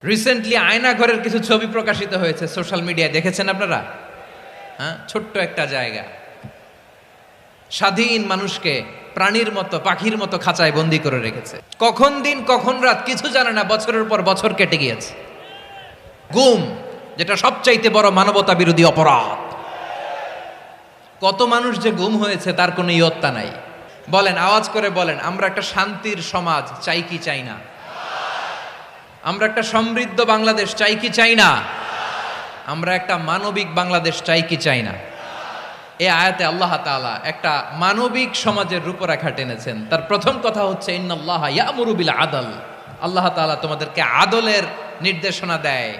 Recently আয়না ঘরের কিছু ছবি প্রকাশিত হয়েছে সোশ্যাল মিডিয়ায়, দেখেছেন আপনারা? হ্যাঁ, ছোট্ট একটা জায়গা, স্বাধীন মানুষকে প্রাণীর মতো, পাখির মতো খাঁচায় বন্দি করে রেখেছে। কখন দিন কখন রাত কিছু জানে না, বছরের পর বছর কেটে গিয়েছে। গুম, যেটা সবচাইতে বড় মানবতা বিরোধী অপরাধ। কত মানুষ যে গুম হয়েছে তার কোনো ইয়ত্তা নাই। বলেন, আওয়াজ করে বলেন, আমরা একটা শান্তির সমাজ চাই কি চাই না? আমরা একটা সমৃদ্ধ বাংলাদেশ চাই কি চাই না? আমরা একটা মানবিক বাংলাদেশ চাই কি চাই না? এই আয়াতে আল্লাহ তাআলা একটা মানবিক সমাজের রূপরেখা টেনেছেন। তার প্রথম কথা হচ্ছে ইন্নাল্লাহা ইয়ামুরু বিল আদল। আল্লাহ তাআলা তোমাদেরকে আদলের নির্দেশনা দেয়,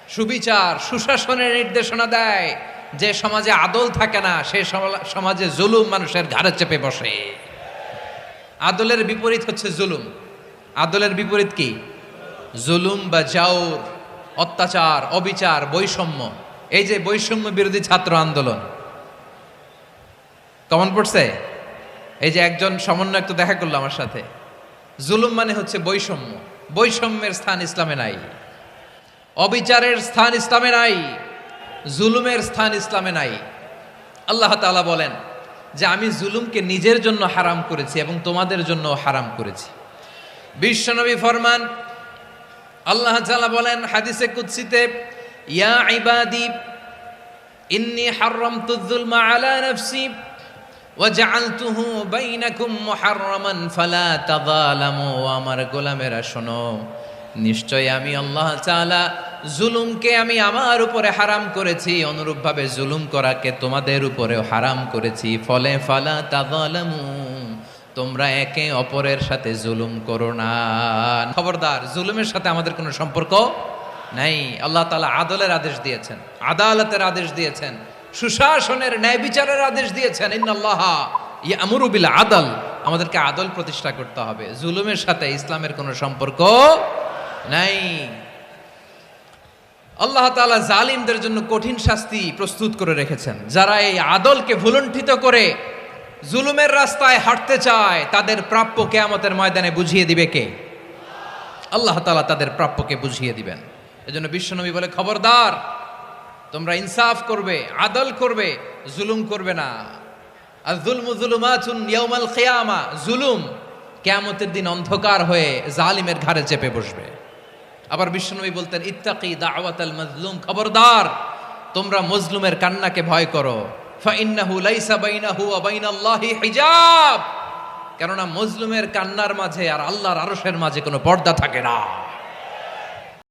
সুবিচার সুশাসনের নির্দেশনা দেয়। যে সমাজে আদল থাকে না সেই সমাজে জুলুম মানুষের ঘাড়ে চেপে বসে। আদলের বিপরীত হচ্ছে জুলুম। আদলের বিপরীত কি? জুলুম বা জাওর, অত্যাচার, অবিচার, বৈষম্য। এই যে বৈষম্য বিরোধী ছাত্র আন্দোলন কমন পড়ছে? এই যে একজন সমন্বয়ক তো দেখা করলো আমার সাথে। জুলুম মানে হচ্ছে বৈষম্য। বৈষম্যের স্থান ইসলামে নাই, অবিচারের স্থান ইসলামে নাই, জুলুমের স্থান ইসলামে নাই। আল্লাহ তাআলা বলেন যে আমি জুলুমকে নিজের জন্য হারাম করেছি এবং তোমাদের জন্য হারাম করেছি। বিশ্বনবী ফরমান, আল্লাহ তাআলা বলেন হাদিসে কুদসিতে, ইয়া ইবাদি ইন্নী হারামতুয যুলমা আলা নাফসি ওয়া জাআলতুহু বাইনাকুম মুহাররামান ফালা তাযালামু। আমার গোলামেরা শোনো, নিশ্চয় আমি আল্লাহ তাআলা জুলুমকে আমি আমার উপরে হারাম করেছি, অনুরূপভাবে জুলুম করাকে তোমাদের উপরেও হারাম করেছি। ফলে ফালা তাযালামু, তোমরা একে অপরের সাথে জুলুম করো না। খবরদার, জুলুমের সাথে আমাদের কোনো সম্পর্ক নাই। আল্লাহ তাআলা আদলের আদেশ দিয়েছেন, আদালতের আদেশ দিয়েছেন, সুশাসনের, ন্যায় বিচারের আদেশ দিয়েছেন। ইন্নাল্লাহা ইয়ামুরু বিল আদল, আমাদেরকে আদল প্রতিষ্ঠা করতে হবে। জুলুমের সাথে ইসলামের কোনো সম্পর্ক নাই। আল্লাহ তাআলা জালিমদের জন্য কঠিন শাস্তি প্রস্তুত করে রেখেছেন। যারা এই আদলকে ভুলুণ্ঠিত করে জুলুমের রাস্তায় হাঁটতে চায়, তাদের প্রাপ্য কিয়ামতের ময়দানে বুঝিয়ে দিবে কে? আল্লাহ তাআলা তাদের প্রাপ্যকে বুঝিয়ে দিবেন। এজন্য বিশ্বনবী বলে, খবরদার, তোমরা ইনসাফ করবে, আদল করবে, জুলুম করবে না। আয-যুলমু যুলুমাতুন ইয়াউমাল কিয়ামা, জুলুম কিয়ামতের দিন অন্ধকার হয়ে জালিমের ঘাড়ে চেপে বসবে। আবার বিশ্বনবী বলতেন, ইত্তাকি দাওয়াতাল মাজলুম, খবরদার, তোমরা মজলুমের কান্নাকে ভয় করো। ফাইন্নাহু লাইসা বাইনাহু ওয়া বাইনাল্লাহি হিজাব, কেননা মজলুমের কান্নার মাঝে আর আল্লাহর আরশের মাঝে কোনো পর্দা থাকে না।